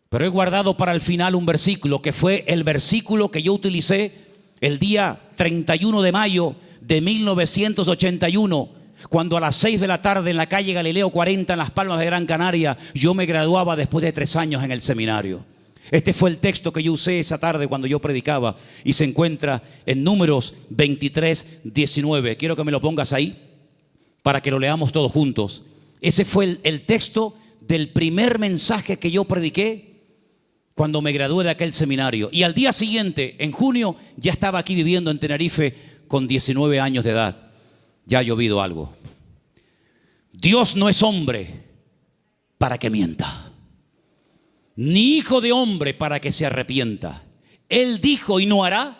A: pero he guardado para el final un versículo que fue el versículo que yo utilicé el día 31 de mayo de 1981, cuando a las 6 de la tarde en la calle Galileo 40 en Las Palmas de Gran Canaria, yo me graduaba después de 3 años en el seminario. Este fue el texto que yo usé esa tarde cuando yo predicaba y se encuentra en Números 23, 19. Quiero que me lo pongas ahí para que lo leamos todos juntos. Ese fue el texto del primer mensaje que yo prediqué cuando me gradué de aquel seminario. Y al día siguiente, en junio, ya estaba aquí viviendo en Tenerife con 19 años de edad. Ya ha llovido algo. Dios no es hombre para que mienta, ni hijo de hombre para que se arrepienta. Él dijo y no hará,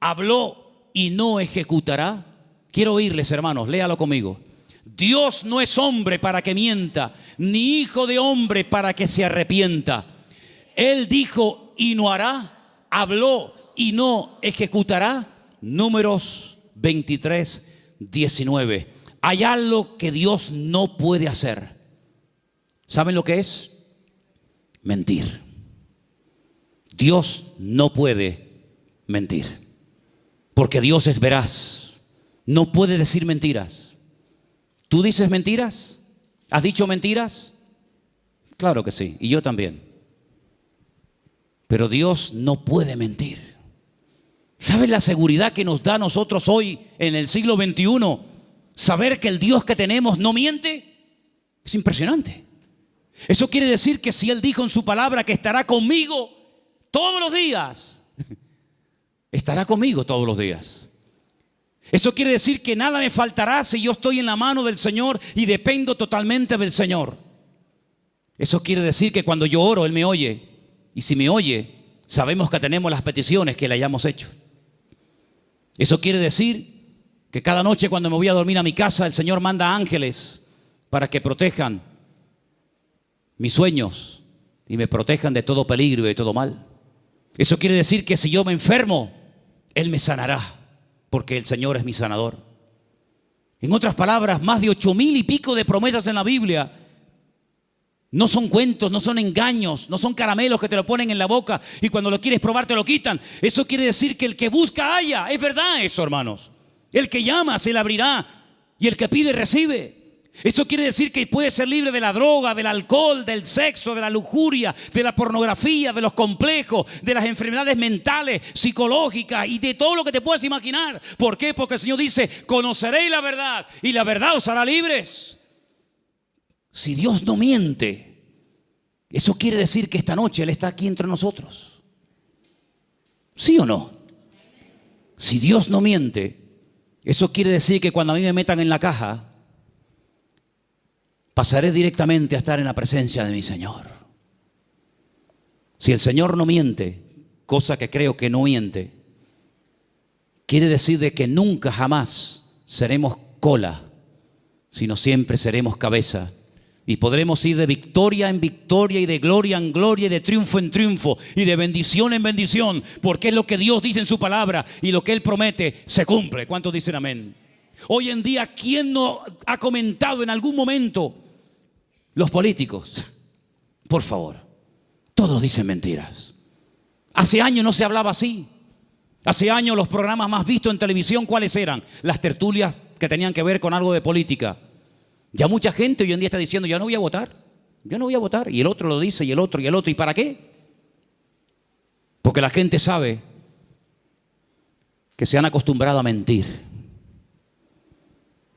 A: habló y no ejecutará. Quiero oírles, hermanos, léalo conmigo. Dios no es hombre para que mienta, ni hijo de hombre para que se arrepienta. Él dijo y no hará, habló y no ejecutará. Números 23, 19. Hay algo que Dios no puede hacer. ¿Saben lo que es? Mentir. Dios no puede mentir, porque Dios es veraz. No puede decir mentiras. ¿Tú dices mentiras? ¿Has dicho mentiras? Claro que sí, y yo también. Pero Dios no puede mentir. ¿Sabes la seguridad que nos da a nosotros hoy en el siglo XXI? Saber que el Dios que tenemos no miente. Es impresionante. Eso quiere decir que si Él dijo en su palabra que estará conmigo todos los días, estará conmigo todos los días. Eso quiere decir que nada me faltará si yo estoy en la mano del Señor y dependo totalmente del Señor. Eso quiere decir que cuando yo oro, Él me oye. Y si me oye, sabemos que tenemos las peticiones que le hayamos hecho. Eso quiere decir que cada noche cuando me voy a dormir a mi casa, el Señor manda ángeles para que protejan mis sueños y me protejan de todo peligro y de todo mal. Eso quiere decir que si yo me enfermo, Él me sanará, porque el Señor es mi sanador. En otras palabras, más de 8,000 y pico de promesas en la Biblia no son cuentos, no son engaños, no son caramelos que te lo ponen en la boca y cuando lo quieres probar te lo quitan. Eso quiere decir que el que busca halla. Es verdad eso, hermanos. El que llama se le abrirá y el que pide recibe. Eso quiere decir que puedes ser libre de la droga, del alcohol, del sexo, de la lujuria, de la pornografía, de los complejos, de las enfermedades mentales, psicológicas y de todo lo que te puedas imaginar. ¿Por qué? Porque el Señor dice, conoceréis la verdad y la verdad os hará libres. Si Dios no miente, eso quiere decir que esta noche Él está aquí entre nosotros. ¿Sí o no? Si Dios no miente, eso quiere decir que cuando a mí me metan en la caja, pasaré directamente a estar en la presencia de mi Señor. Si el Señor no miente, cosa que creo que no miente, quiere decir de que nunca jamás seremos cola, sino siempre seremos cabeza. Y podremos ir de victoria en victoria y de gloria en gloria y de triunfo en triunfo y de bendición en bendición, porque es lo que Dios dice en su palabra y lo que Él promete se cumple. ¿Cuántos dicen amén? Hoy en día, ¿quién no ha comentado en algún momento? Los políticos, por favor, todos dicen mentiras. Hace años no se hablaba así. Hace años los programas más vistos en televisión, ¿cuáles eran? Las tertulias que tenían que ver con algo de política. Ya mucha gente hoy en día está diciendo, yo no voy a votar, yo no voy a votar. Y el otro lo dice, y el otro, y el otro. ¿Y para qué? Porque la gente sabe que se han acostumbrado a mentir.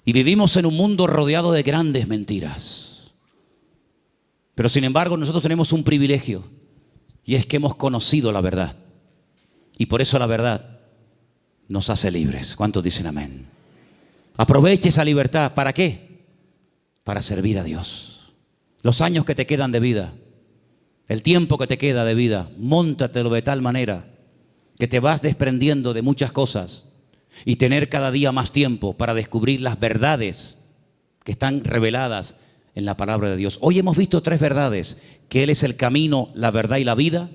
A: Y vivimos en un mundo rodeado de grandes mentiras. Pero sin embargo nosotros tenemos un privilegio, y es que hemos conocido la verdad. Y por eso la verdad nos hace libres. ¿Cuántos dicen amén? Aproveche esa libertad. ¿Para qué? Para servir a Dios. Los años que te quedan de vida, el tiempo que te queda de vida, móntatelo de tal manera que te vas desprendiendo de muchas cosas y tener cada día más tiempo para descubrir las verdades que están reveladas en la palabra de Dios. Hoy hemos visto 3 verdades: que Él es el camino, la verdad y la vida,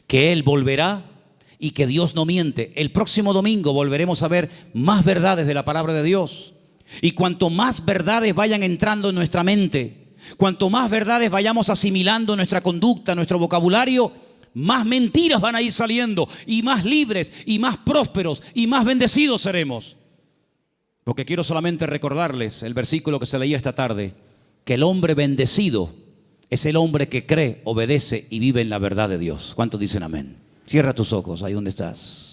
A: que Él volverá y que Dios no miente. El próximo domingo volveremos a ver más verdades de la palabra de Dios. Y cuanto más verdades vayan entrando en nuestra mente, cuanto más verdades vayamos asimilando en nuestra conducta, nuestro vocabulario, más mentiras van a ir saliendo y más libres y más prósperos y más bendecidos seremos. Porque quiero solamente recordarles el versículo que se leía esta tarde, que el hombre bendecido es el hombre que cree, obedece y vive en la verdad de Dios. ¿Cuántos dicen amén? Cierra tus ojos ahí donde estás.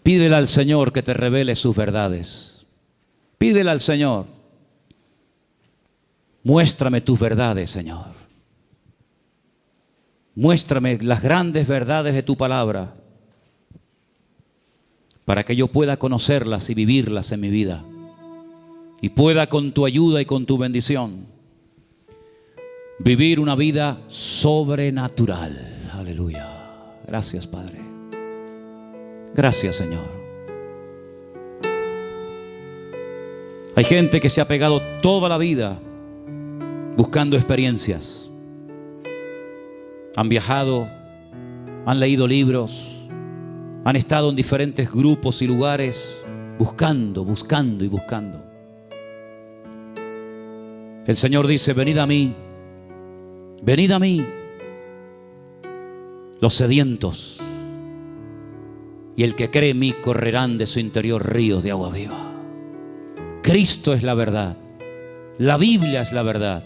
A: Pídele al Señor que te revele sus verdades. Pídele al Señor. Muéstrame tus verdades, Señor. Muéstrame las grandes verdades de tu palabra para que yo pueda conocerlas y vivirlas en mi vida y pueda con tu ayuda y con tu bendición vivir una vida sobrenatural. Aleluya. Gracias, Padre. Gracias, Señor. Hay gente que se ha pegado toda la vida buscando experiencias. Han viajado, han leído libros, han estado en diferentes grupos y lugares buscando y buscando. El Señor dice: venid a mí, los sedientos, y el que cree en mí correrán de su interior ríos de agua viva. Cristo es la verdad, la Biblia es la verdad.